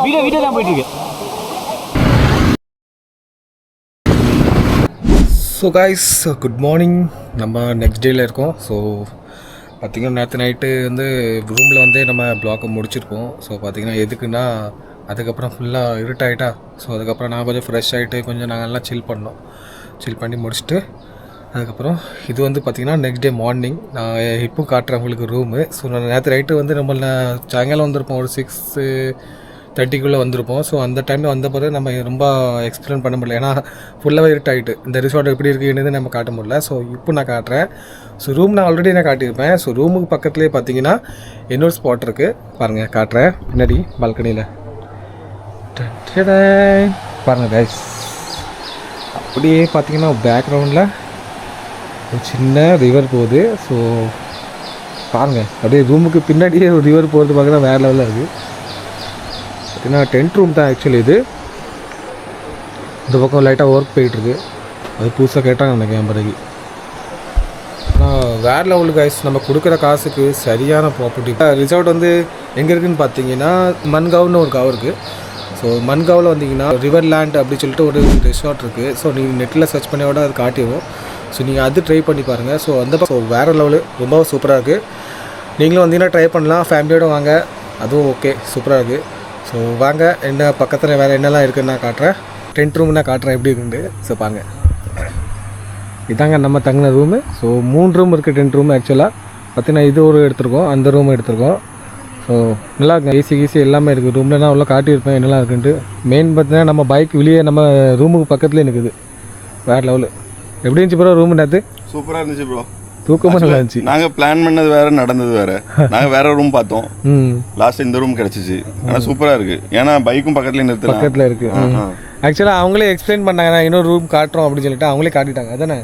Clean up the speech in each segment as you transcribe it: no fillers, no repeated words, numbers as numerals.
Video தான் போயிட்டு இருக்கு. So guys good morning. நம்ம நெக்ஸ்ட் டேயில் இருக்கோம். ஸோ பார்த்திங்கன்னா நேற்று நைட்டு வந்து ரூமில் வந்து நம்ம ப்ளாக்கை முடிச்சிருப்போம். ஸோ பார்த்திங்கன்னா எதுக்குன்னா அதுக்கப்புறம் ஃபுல்லாக இருட்டாயிட்டா. ஸோ அதுக்கப்புறம் நான் கொஞ்சம் ஃப்ரெஷ் ஆகிட்டு கொஞ்சம் நாங்கள் எல்லாம் சில் பண்ணி முடிச்சுட்டு அதுக்கப்புறம் இது வந்து பார்த்திங்கன்னா நெக்ஸ்ட் டே மார்னிங் நான் இப்போ காட்டுறேன் உங்களுக்கு ரூமு. ஸோ நான் நேற்று நைட்டு வந்து நம்ம சாயங்காலம் வந்திருப்போம், ஒரு 6:30 வந்திருப்போம். ஸோ அந்த டைமில் வந்த பிறகு நம்ம ரொம்ப எக்ஸ்பிளைன் பண்ண முடியல, ஏன்னா ஃபுல்லாகவே இருட்டாயிட்டு. இந்த ரிசார்ட் எப்படி இருக்குன்னு நம்ம காட்ட முடியல. ஸோ இப்போ நான் காட்டுறேன். ஸோ ரூம் நான் ஆல்ரெடி நான் காட்டியிருப்பேன். ஸோ ரூமுக்கு பக்கத்துலேயே பார்த்தீங்கன்னா இன்னொரு ஸ்பாட் இருக்குது பாருங்கள், காட்டுறேன். பின்னாடி பால்கனியில் பாருங்கள் கைஸ், அப்படியே பார்த்தீங்கன்னா பேக்ரவுண்டில் ஒரு சின்ன ரிவர் போகுது. ஸோ பாருங்கள், அப்படியே ரூமுக்கு பின்னாடியே ஒரு ரிவர் போகிறது பார்க்குறா வேறு லெவலில் இருக்குது. பார்த்தீங்கன்னா டென்ட் ரூம் தான் ஆக்சுவலி இது. இந்த பக்கம் லைட்டாக ஒர்க் போயிட்டுருக்கு, அது புதுசாக கேட்டாங்க நினைக்கிறேன் பிறகு. ஆனால் வேறு லெவலுக்கு கைஸ், நம்ம கொடுக்குற காசுக்கு சரியான ப்ராப்பர்ட்டி. ரிசார்ட் வந்து எங்கே இருக்குதுன்னு பார்த்தீங்கன்னா மன்காவ்னு ஒரு காவ் இருக்குது. ஸோ மன்காவில் வந்தீங்கன்னா ரிவர் லேண்ட் அப்படின்னு சொல்லிட்டு ஒரு ரெசார்ட் இருக்குது. ஸோ நீங்கள் நெட்டில் சர்ச் பண்ணியோட அது காட்டிடும். ஸோ நீங்கள் அது ட்ரை பண்ணி பாருங்கள். ஸோ அந்த வேறு லெவலு, ரொம்ப சூப்பராக இருக்குது. நீங்களும் வந்தீங்கன்னா ட்ரை பண்ணலாம், ஃபேமிலியோடு வாங்க, அதுவும் ஓகே, சூப்பராக இருக்குது. ஸோ வாங்க, என்ன பக்கத்தில் வேறு என்னெல்லாம் இருக்குதுன்னு நான் காட்டுறேன். டென்ட் ரூம் நான் காட்டுறேன் எப்படி இருக்குண்டு. ஸோ பாங்க, இதாங்க நம்ம தங்கின ரூமு. ஸோ 3 ரூம் இருக்குது டென்ட் ரூம். ஆக்சுவலாக பார்த்தீங்கன்னா இது ஒரு எடுத்துருக்கோம், அந்த ரூம் எடுத்துருக்கோம். ஸோ நல்லா ஏசி எல்லாமே இருக்குது. ரூமில் நான் உள்ள காட்டியிருப்பேன் என்னெல்லாம் இருக்குன்ட்டு. மெயின் பார்த்தீங்கன்னா நம்ம பைக் வெளியே நம்ம ரூமுக்கு பக்கத்துலேயே இருக்குது. வேறு லெவலு. எப்படி இருந்துச்சு ப்ரோ ரூம்? நேற்று சூப்பராக இருந்துச்சு ப்ரோ, தூக்கமாக நல்லா இருந்துச்சு. நாங்கள் பிளான் பண்ணது வேறு, நடந்தது வேறு. நாங்கள் வேறு ரூம் பார்த்தோம், லாஸ்ட் இந்த ரூம் கிடச்சிச்சு. ஆனால் சூப்பராக இருக்குது, ஏன்னா பைக்கும் பக்கத்தில் இருக்குது. ஆக்சுவலாக அவங்களே எக்ஸ்பிளைன் பண்ணாங்க, நான் இன்னொரு ரூம் காட்டுறோம் அப்படின்னு சொல்லிட்டு அவங்களே காட்டிட்டாங்க. அதானே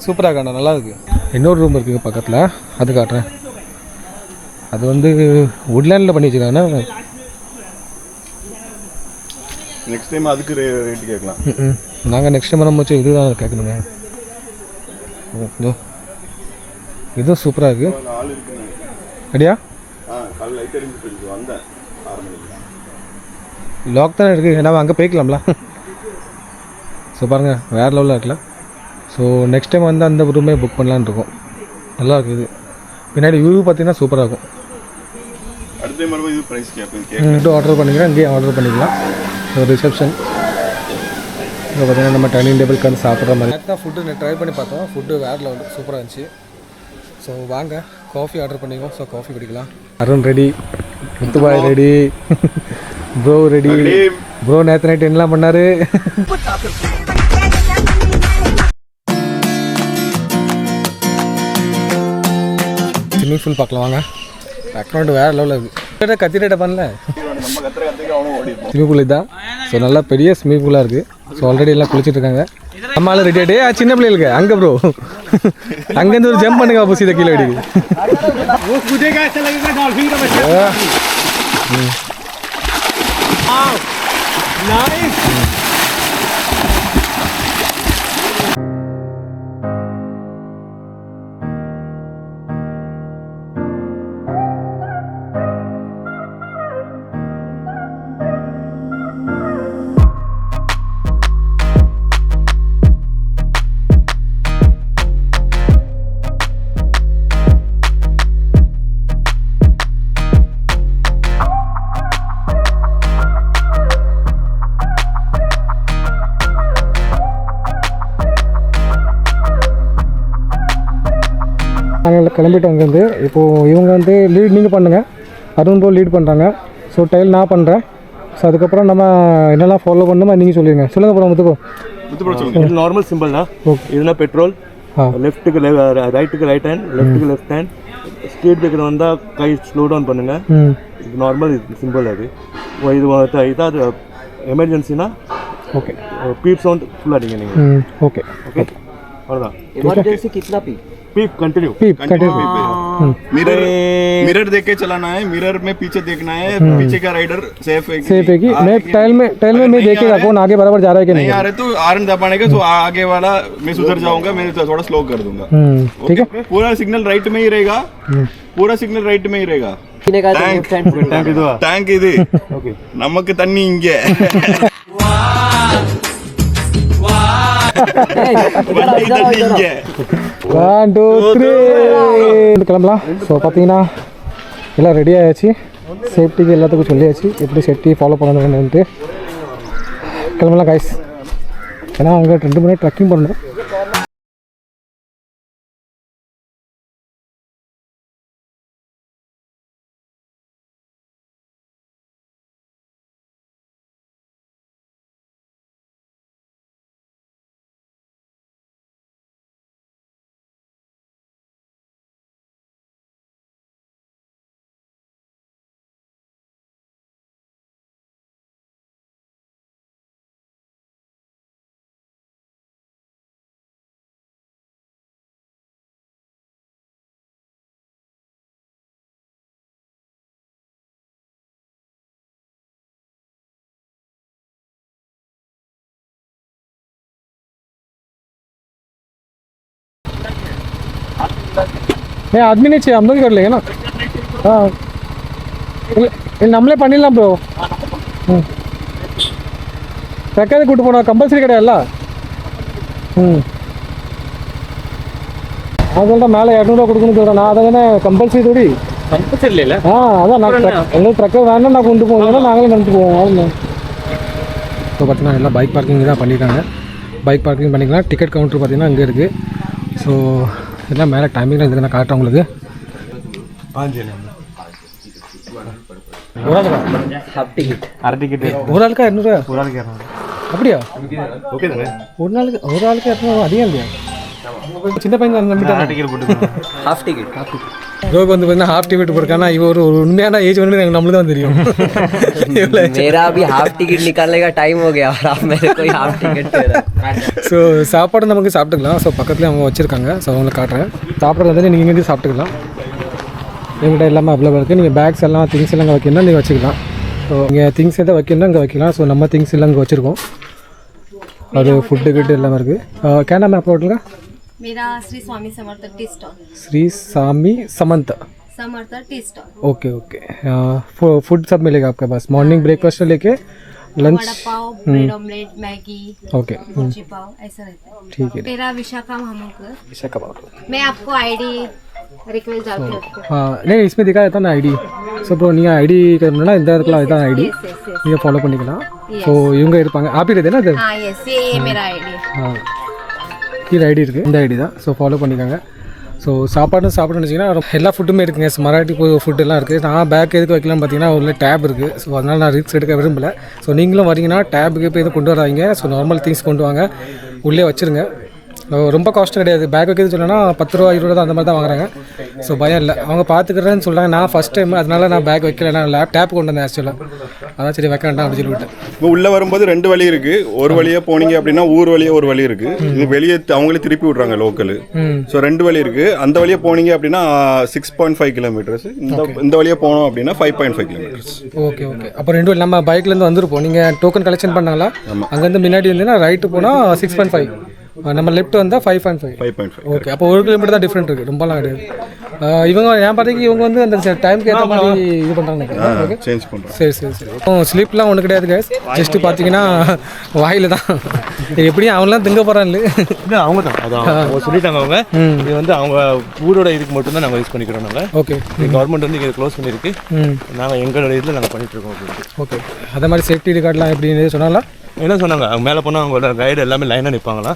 சூப்பராக காணும், நல்லா இருக்குது. இன்னொரு ரூம் இருக்குங்க பக்கத்தில், அது காட்டுறேன். அது வந்து வுட்லேண்டில் பண்ணி வச்சுருக்காங்கன்னா நெக்ஸ்ட் டைம் அதுக்கு ரேட்டு கேட்கலாம். நாங்கள் நெக்ஸ்ட் டைம் நம்ம வச்சு இதுதான் கேட்கணுங்க. இதுவும் சூப்பராக இருக்குது. அப்படியா? லாக் தானே இருக்குது, ஏன்னா அங்கே போய்க்கலாம்ல. ஸோ பாருங்கள், வேறு லெவலில் இருக்குல்ல. ஸோ நெக்ஸ்ட் டைம் வந்து அந்த ரூமே புக் பண்ணலான்னு இருக்கோம். நல்லா இருக்குது. பின்னாடி வியூ பார்த்தீங்கன்னா சூப்பராக இருக்கும். ஆர்டர் பண்ணிக்கிறேன், இங்கேயே ஆர்டர் பண்ணிக்கலாம். ஒரு ரிசப்ஷன் இப்போ பார்த்தீங்கன்னா நம்ம டைனிங் டேபிளுக்கு வந்து சாப்பிட்ற மாதிரி தான் ஃபுட்டு ட்ரை பண்ணி பார்த்தோம். ஃபுட்டு வேறு லெவல் சூப்பராக இருந்துச்சு. ஸோ வாங்க காஃபி ஆர்டர் பண்ணிக்கோம். ஸோ காஃபி குடிக்கலாம். Arun ready, Muthubhai ready, bro ready. Bro நேற்று நைட் என்னலாம் பண்ணார்? ஸ்விம்மிங் பூல் பார்க்கலாம் வாங்க. பேக்ரவுண்டு வேறு லெவலில் இருக்குது. கத்திரேட்டை பண்ணல ஸ்விம்மிங் பூல் இதுதான். ஸோ நல்லா பெரிய ஸ்விம்மிங் பூலாக இருக்குது. ஸோ ஆல்ரெடி எல்லாம் குளிச்சுட்டு இருக்காங்க. நம்மளால ரெடி ஆகிட்டே சின்ன பிள்ளைகளுக்கு அங்கே ப்ரோ அங்கேருந்து ஒரு ஜம்ப் பண்ணுங்க, அப்போ சீதை கீழே அடிக்குது. நாங்கள் கிளம்பிட்டு அங்கேருந்து. இப்போது இவங்க வந்து லீட் நீங்கள் பண்ணுங்கள், அருண் ப்ரோ லீட் பண்ணுறாங்க. ஸோ டைல் நான் பண்ணுறேன். ஸோ அதுக்கப்புறம் நம்ம என்னெல்லாம் ஃபாலோ பண்ணணுமோ நீங்கள் சொல்லுங்கள். சொல்லுங்கள் ப்ரோ. முத்துப்போ இது நார்மல் சிம்பிள் தான். இதுனா பெட்ரோல், லெஃப்ட்டுக்கு ரைட்டுக்கு ரைட் ஹேண்ட், லெஃப்ட்டுக்கு லெஃப்ட் ஹேண்ட். ஸ்பீட் பிரேக்கர் வந்தால் கை ஸ்லோ டவுன் பண்ணுங்கள். இது நார்மல், இது சிம்பிள். அது இது இதாவது எமர்ஜென்சினா ஓகே பீப் சவுண்ட் ஃபுல்லாக அடிங்க நீங்கள். ஓகே ஓகே அவ்வளோதான். எமர்ஜென்சி कितना पीप कंटिन्यू मिरर देख के चलाना है. मिरर में पीछे देखना है, पीछे का राइडर सेफ है कि मैं टाइल में मैं देखेगा कौन आगे बराबर जा रहा है कि नहीं आ रहे. तो हॉर्न दबाने का, तो आगे वाला मैं सुधर जाऊंगा, मैं थोड़ा स्लो कर दूंगा. ठीक है. पूरा सिग्नल राइट में ही रहेगा, पूरा सिग्नल राइट में ही रहेगा. டேங்க் இது நமக்கு தண்ணி இங்க கிளம்பலாம். ஸோ பார்த்தீங்கன்னா எல்லாம் ரெடி ஆயாச்சு. சேஃப்டிக்கு எல்லாத்துக்கும் சொல்லியாச்சு எப்படி சேஃப்டி ஃபாலோ பண்ணணும்னுட்டு. கிளம்பலாம் கைஸ். ஏன்னா அங்கே 2 மணி நேரம் ட்ரக்கிங் பண்ணணும். आदमी नहीं चाहिए हम लोग कर लेंगे ना. हाँ நம்மளே பண்ணிடலாம் ப்ரோ. ரெக்கார்டு கூப்பிட்டு போனா கம்பல்சரி கிடையாதுல்ல. அதெல்லாம் மேலே 200 கொடுக்கணும்னு சொல்கிறேன் நான். அதை கம்பல்சரி தோடி கம்பல்சரி இல்லை. அதான் நான் எங்களுக்கு ட்ரக்கர் வேணா நான் கொண்டு போவோம். நாங்களே நினைச்சு போவோம். இப்போ பார்த்தீங்கன்னா எல்லாம் பைக் பார்க்கிங் தான் பண்ணியிருக்காங்க. பைக் பார்க்கிங் பண்ணிக்கலாம். டிக்கெட் கவுண்டர் பார்த்தீங்கன்னா இங்கே இருக்குது. ஸோ எல்லாம் மேலே டைமிங்லாம் இதுக்கு நான் காட்டுறேன் உங்களுக்கு. ஒரு ஆளுக்கா 200? அப்படியா? ஒரு ஆளுக்கு 200 அதிகம் இல்லையா? சின்ன பையன் ரோக்கு வந்து பார்த்தீங்கன்னா ஹாஃப் டிக்கெட் போட்டிருக்கானா. இவ ஒரு உண்மையான ஏஜ் வந்து நம்மளுக்கு தான் தெரியும். मेरा अभी हाफ टिकट निकालने का टाइम हो गया और आप मेरे को हाफ टिकट दे रहे हैं. ஸோ சாப்பாடு நமக்கு சாப்பிட்டுக்கலாம். ஸோ பக்கத்துலேயே அவங்க வச்சுருக்காங்க. ஸோ அவங்களை காட்டுறேன். சாப்பிட்றது வந்து நீங்கள் இங்கேருந்து சாப்பிட்டுக்கலாம். எங்கள்கிட்ட எல்லாமே அவைலபிள் இருக்குது. நீங்கள் பேக்ஸ் எல்லாம் திங்ஸ் எல்லாம் இங்கே வைக்கணும்னா நீங்கள் வச்சுக்கலாம். ஸோ நீங்கள் திங்ஸ் எதாவது வைக்கணும்னா இங்கே வைக்கலாம். ஸோ நம்ம திங்ஸ் எல்லாம் இங்கே வச்சுருக்கோம். அது ஃபுட்டு கிட்டு எல்லாமே இருக்குது. கேனா மேப் போட்டுருங்க. मेरा Shri Swami Samarth tea stall. Shri Swami Samarth tea stall. Okay okay. Food सब मिलेगा आपके पास. मॉर्निंग ब्रेकफास्ट से लेके lunch. Vada pav, bread omelette, Maggi, okay bhurji pav ऐसा रहता है. ठीक है. मेरा विशाखा महामंगल. विशाखा मैं आपको आईडी रिक्वेस्ट डालती हूँ. हाँ नहीं इसमें दिखाया था ना आईडी. ஸோ ப்ரோ நீங்கள் ஐடி करना இந்த இடத்துல இதுதான் ஐடி. நீங்கள் ஃபாலோ பண்ணிக்கலாம். ஸோ இவங்க இருப்பாங்க. ஆப்பி रहते ना इधर. हाँ यस ये मेरा आईडी. हाँ கீழே ஐடி இருக்குது. இந்த ஐடி தான். ஸோ ஃபாலோ பண்ணிக்கோங்க. ஸோ சாப்பிட்ணுன்னு வச்சிங்கன்னா எல்லா ஃபுட்டுமே இருக்குங்க. மராட்டி ஃபுட் எல்லாம் இருக்குது. நான் பேக் எதுக்கு வைக்கலாம்னு பார்த்தீங்கன்னா உள்ள டேப் இருக்குது. ஸோ அதனால் நான் ரிஸ்க் எடுக்க விரும்பலை. ஸோ நீங்களும் வரீங்கன்னா டேபுக்கு இப்போ எதுவும் கொண்டு வராங்க. ஸோ நார்மல் திங்ஸ் கொண்டு வாங்க. உள்ளே வச்சுருங்க. ரொம்ப காஸ்ட்டும் கிடையாது. பேக் வைக்கிறது சொன்னோன்னா 10 ரூபா 20 ரூபா தான் அந்த மாதிரி தான் வாங்குறாங்க. ஸோ பயம் இல்லை. அவங்க பார்த்துக்கிறேன்னு சொல்கிறாங்க. நான் ஃபஸ்ட் டைம் அதனால நான் பேக் வைக்கல. நான் டேப் கொண்டு வந்தேன் ஆக்சுவலாக. அதான் சரி வைக்க வேண்டாம் அப்படின்னு சொல்லிவிட்டேன். இப்போ உள்ளே வரும்போது 2 வழி இருக்குது. ஒரு வழியாக போனீங்க அப்படின்னா ஊர் வழியாக ஒரு வழி இருக்குது. இது வெளியே அவங்களே திருப்பி விட்றாங்க லோக்கலு. ஸோ 2 வழி இருக்குது. அந்த வழியாக போனீங்க அப்படின்னா 6.5 கிலோமீட்டர்ஸ். இந்த வழியாக போனோம் அப்படின்னா 5.5 கிலோமீட்டர்ஸ். Okay okay. அப்போ 2 வழி நம்ம பைக்லேருந்து வந்துருப்போம். நீங்கள் டோக்கன் கலெக்ஷன் பண்ணாங்களா? அங்கேருந்து முன்னாடி இருந்தீங்கன்னா ரைட்டு போனால் 6.5. நம்ம லெஃப்ட் வந்தால் 5.5. ஓகே. அப்போ 1 கிலோமீட்டர் தான் டிஃப்ரெண்ட் இருக்குது. ரொம்பலாம் கிடையாது. இவங்க ஏன் பார்த்தீங்க இவங்க வந்து அந்த டைமுக்கு ஏற்ற மாதிரி இது பண்ணுறாங்க. சேஞ்ச் பண்ணுறோம். சரி சரி சரி. ஸ்லீப்லாம் ஒன்றும் கிடையாது கைஸ். ஜஸ்ட்டு பார்த்தீங்கன்னா வாயில் தான். எப்படியும் அவங்களாம் திங்க போகிறாங்க. இல்லை அவங்க தான் அதான் சொல்லிட்டாங்க. அவங்க இது வந்து அவங்க ஊரோட இதுக்கு மட்டும்தான் நாங்கள் யூஸ் பண்ணிக்கிறோம். நாங்கள் ஓகே. கவர்மெண்ட் வந்து இதை க்ளோஸ் பண்ணியிருக்கு. நாங்கள் எங்களோட இதில் நாங்கள் பண்ணிகிட்ருக்கோம் அப்படின்ட்டு. ஓகே. அதே மாதிரி சேஃப்டி கார்டெலாம் எப்படின்னு சொன்னாங்களா? என்ன சொன்னாங்க? அவங்க மேலே போனால் அவங்களோட கைடு எல்லாமே லைனாக நிற்பாங்களா.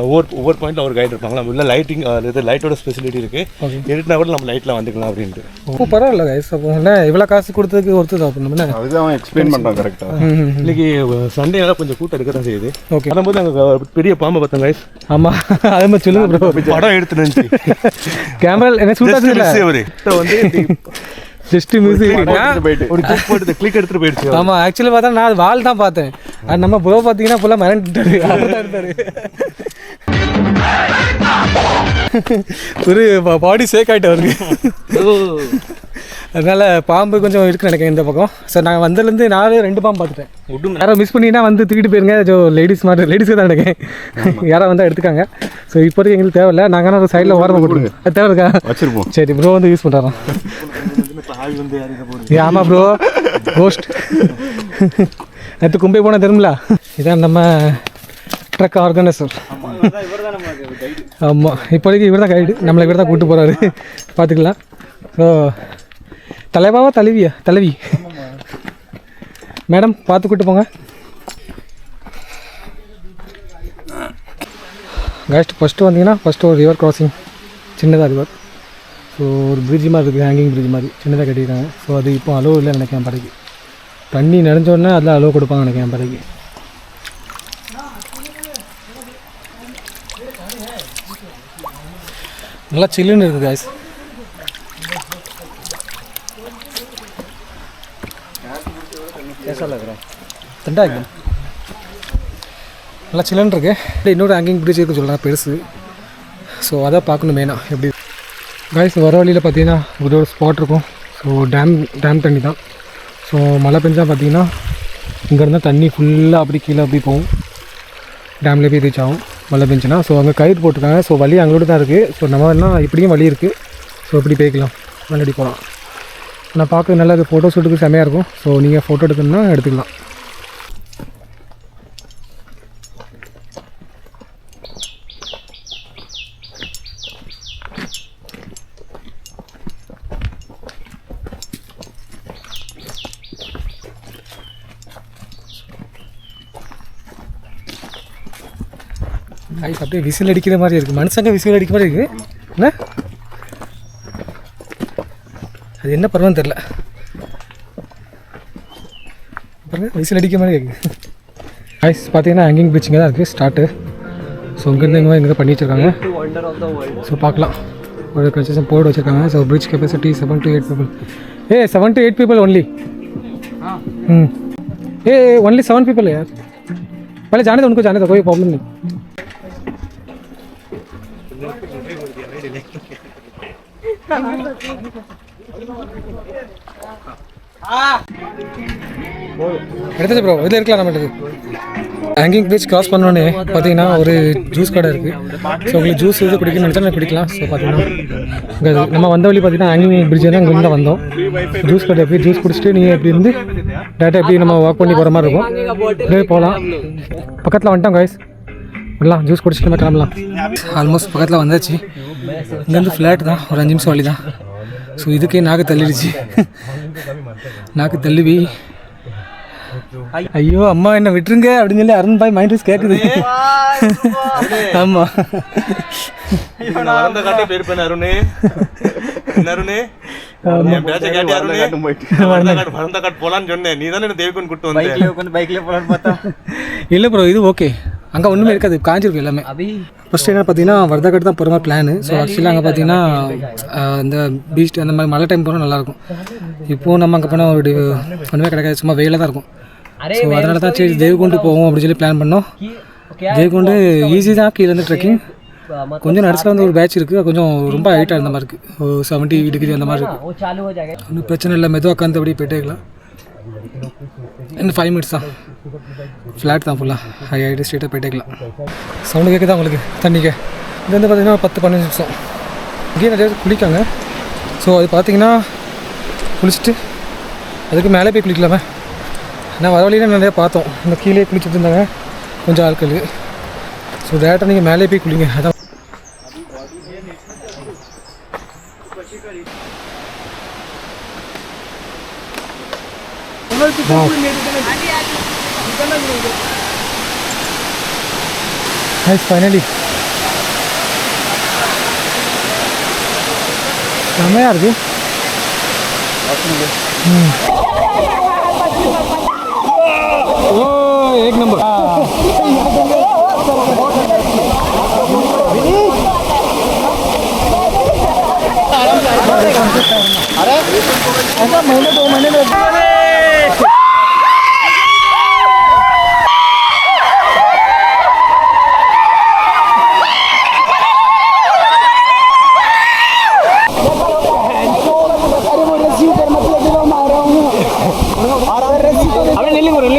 ஒவ்வொரு பாயிண்ட்டில் ஒரு கைடு இருப்பாங்களா. உள்ள லைட்டிங் இது லைட்டோட ஸ்பெசிலிட்டி இருக்குது. இருட்டினா கூட நம்ம லைட்டில் வந்துக்கலாம் அப்படின்ட்டு. ஓ பரவாயில்ல கைஸ். அப்போ இவ்வளோ காசு கொடுத்ததுக்கு ஒருத்தர் அப்படின்னு அதுதான் அவன் எக்ஸ்பிளைன் பண்ணுறான் கரெக்டாக. இன்னைக்கு சண்டேனால கொஞ்சம் கூட்டம் இருக்க தான் செய்யுது. ஓகே. வரும்போது நாங்கள் பெரிய பாம்பை பார்த்தோம் கைஸ். ஆமாம் அதே மாதிரி சொல்லுங்க ப்ரோ. படம் எடுத்து நினச்சி கேமரா என்ன சூட்டாக இல்லை வந்து ஜஸ்ட் மியூசிக் ஒரு கிளிக் எடுத்துட்டு போயிடுச்சு. ஆமா ஆக்சுவலி பார்த்தா நான் வால் தான் பார்த்தேன். அது நம்ம ப்ரோ பார்த்தீங்கன்னா ஃபுல்லாக மிரண்டாரு. ஒரு பாடி ஷேக் ஆகிட்டு அவருக்கு. அதனால் பாம்பு கொஞ்சம் இருக்குன்னு நினைக்கிறேன் இந்த பக்கம். ஸோ நாங்கள் வந்ததுலேருந்து 2 பாம்பு பார்த்துட்டேன். யாராவது மிஸ் பண்ணினா வந்து தூக்கிட்டு போயிருங்க. லேடிஸ்க்கு தான் நினைக்கிறேன். யாராவது வந்தால் எடுத்துக்காங்க. ஸோ இப்போதைக்கு எங்களுக்கு தேவையில்லை. நாங்கள் ஒரு சைடில் ஓரமாக கொடுங்க. அது தேவை இருக்கா வச்சுருப்போம். சரி ப்ரோ வந்து யூஸ் பண்ணுறோம். ஆமாம் ப்ரோ கோஸ்ட் நேற்று கும்பை போனால் தெரியுங்களா? இதான் நம்ம ட்ரக் ஆர்கனைசர். ஆமாம் இப்போதைக்கு இவர் தான் கைடு. நம்மளை இவர் தான் கூப்பிட்டு போகிறாரு. பார்த்துக்கலாம். ஸோ தலைவாவா தலைவி மேடம் பார்த்து கூப்பிட்டு போங்க. கஸ்ட் ஃபஸ்ட்டு வந்தீங்கன்னா ஃபஸ்ட்டு ஒரு ரிவர் கிராசிங் சின்னதாக ரிவர். ஸோ ஒரு பிரிட்ஜ் மாதிரி இருக்குது, ஹேங்கிங் பிரிட்ஜ் மாதிரி சின்னதாக கட்டியிருக்காங்க. ஸோ அது இப்போ அலோவ் இல்லை நினைக்கிறேன். படைக்கு தண்ணி நினைஞ்சோடனே அதில் அலோவ் கொடுப்பாங்க நினைக்கிறேன். படைக்கு நல்லா சில்லுன்னு இருக்குது காய்ஸ். தண்டா एकदम நல்லா சில்லுன்னு இருக்கு. இன்னொரு ஹேங்கிங் பிரிட்ஜ் இருக்குன்னு சொல்கிறாங்க பெருசு. ஸோ அதை பார்க்கணும் மெயினாக எப்படி காய்ஸ். வர வழியில் பார்த்தீங்கன்னா ஒரு ஸ்பாட் இருக்கும். ஸோ டேம் தண்ணி தான். ஸோ மழை பெஞ்சால் பார்த்தீங்கன்னா இங்கேருந்தால் தண்ணி ஃபுல்லாக அப்படி கீழே அப்படி போகும். டேம்லேயே போய் ரீச் ஆகும் மழை பெஞ்சுன்னா. ஸோ அங்கே கயிறு போட்டிருக்காங்க. ஸோ வழி அங்களோட தான் இருக்குது. ஸோ நம்ம என்ன இப்படியும் வழி இருக்குது. ஸோ இப்படி போய்க்கலாம், மறுபடி போகலாம். நான் பார்க்க நல்லா அது ஃபோட்டோ ஷூட்டுக்கு செம்மையாக இருக்கும். ஸோ நீங்கள் ஃபோட்டோ எடுக்கணுன்னா எடுத்துக்கலாம். ஐஸ் அப்படியே விசில் அடிக்கிற மாதிரி இருக்குது. மனுஷங்க விசில் அடிக்கிற மாதிரி இருக்குது. என்ன அது என்ன பருவம்னு தெரில. பாருங்க விசில் அடிக்கிற மாதிரி இருக்குது. ஐஸ் பார்த்தீங்கன்னா ஹேங்கிங் பிரிட்ஜிங்க தான் இருக்குது ஸ்டார்ட்டு. ஸோ இங்கேருந்து இங்கே பண்ணி வச்சுருக்காங்க. ஸோ பார்க்கலாம். ஒரு கன்ஸ்ட்ரக்ஷன் போர்டு வச்சுருக்காங்க. So bridge capacity 7 to 8 people. 7 to 8 people only. only 7 people यार. पहले जाने दो उनको, जाने दो, कोई प्रॉब्लम नहीं. எடுத்துச்சு ப்ரோ. இதில் இருக்கலாம் நம்மளுக்கு. ஹேங்கிங் பிரிட்ஜ் கிராஸ் பண்ணோன்னே பார்த்தீங்கன்னா ஒரு ஜூஸ் கடை இருக்குது. ஸோ உங்களுக்கு ஜூஸ் எது குடிக்கணும்னு நினச்சா குடிக்கலாம். ஸோ பார்த்தீங்கன்னா இங்கே நம்ம வந்த வழி பார்த்தீங்கன்னா ஹேங்கிங் பிரிட்ஜ் தான் இங்கே வந்தோம். ஜூஸ் கடை எப்படி ஜூஸ் குடிச்சிட்டு நீங்கள் எப்படி இருந்து டேரெக்டாக எப்படி நம்ம வாக் பண்ணி போகிற மாதிரி இருக்கும். இப்படியே போகலாம். பக்கத்தில் வந்துட்டோம் காய்ஸ். வரலாம் ஜூஸ் குடிச்சிட்டு நம்ம கிளம்பலாம். ஆல்மோஸ்ட் பக்கத்தில் வந்தாச்சு. இங்கேருந்து ஃப்ளாட் தான், ஒரு 5 நிமிஷம் வழி தான். ஸோ இதுக்கே நாக்கு தள்ளிடுச்சு. நாக்கு தள்ளுவி. ஐயோ அம்மா என்ன விட்டுருங்க அப்படின்னு சொல்லி அருண் பாய் மைண்ட் வைஸ் கேட்குது. ஆமாம் இல்லை ப்ரோ இது ஓகே. அங்கே ஒன்றுமே இருக்காது, காஞ்சிருக்கும் எல்லாமே. ஃபஸ்ட்டு என்ன பார்த்தீங்கன்னா வர்தாகட் தான் போகிற மாதிரி பிளானு. ஸோ ஆக்சுவலாக அங்கே பார்த்தீங்கன்னா இந்த பீச் அந்த மாதிரி மழை டைம் போனால் நல்லாயிருக்கும். இப்போது நம்ம அங்கே போனால் ஒரு ஒன்றுமே கிடைக்காது, சும்மா வெயிலாக தான் இருக்கும். ஸோ அதனால தான் சரி தேவகுண்டு போவோம் அப்படின்னு சொல்லி பிளான் பண்ணோம். தேவகுண்டு ஈஸி தான், கீழேருந்து ட்ரெக்கிங். கொஞ்சம் நடுசில் வந்து ஒரு பேட்ச் இருக்குது, கொஞ்சம் ரொம்ப ஹைட்டாக இருந்த மாதிரி இருக்குது. 70 டிகிரி அந்த மாதிரி இருக்குது. ஒன்றும் பிரச்சனை இல்லை, மெதுவாக உட்காந்து அப்படியே போயிட்டேக்கலாம். இன்னும் 5 மினிட்ஸ் தான். ஃப்ளாட் தான் ஃபுல்லாக ஹை ஹைட்டு ஸ்ட்ரெயிட்டாக போயிட்டேக்கலாம். சவுண்டு கேட்குதா உங்களுக்கு? தண்ணிக்கு இது வந்து பார்த்திங்கன்னா 10-15 நிமிஷம். இங்கேயே நிறைய குளிக்காங்க. ஸோ அது பார்த்திங்கன்னா குளிச்சுட்டு அதுக்கு மேலே போய் குளிக்கலாமே. நான் வர வழியில் நிறையா பார்த்தோம், இந்த கீழே குளிச்சுட்டு இருந்தாங்க கொஞ்சம் ஆட்கள். ஸோ டேரெக்டாக நீங்கள் மேலே போய் குளிங்க. அதான் ஃபைனலி செம்மையாக இருக்கு. ओ एक नंबर. अरे ऐसा महीने 2 महीने में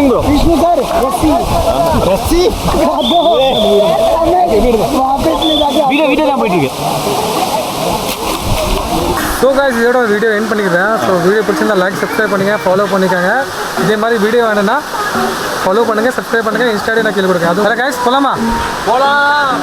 bro. विष्णु सर रस्सी रस्सी वापस ले जाके வீடியோ தான் போயிட்டு இருக்கு. ஸோ guys இதோட வீடியோ எண்ட் பண்ணிக்கிறேன். ஸோ வீடியோ பிடிச்சிருந்தா லைக் சப்ஸ்கிரைப் பண்ணுங்கள், ஃபாலோ பண்ணிக்கோங்க. இதே மாதிரி வீடியோ வேணும்னா ஃபாலோ பண்ணுங்கள், சப்ஸ்கிரைப் பண்ணுங்கள், இன்ஸ்டாலே நான் கீழே கொடுங்க. அது வேறு guys போகலாமா? போகலாம்.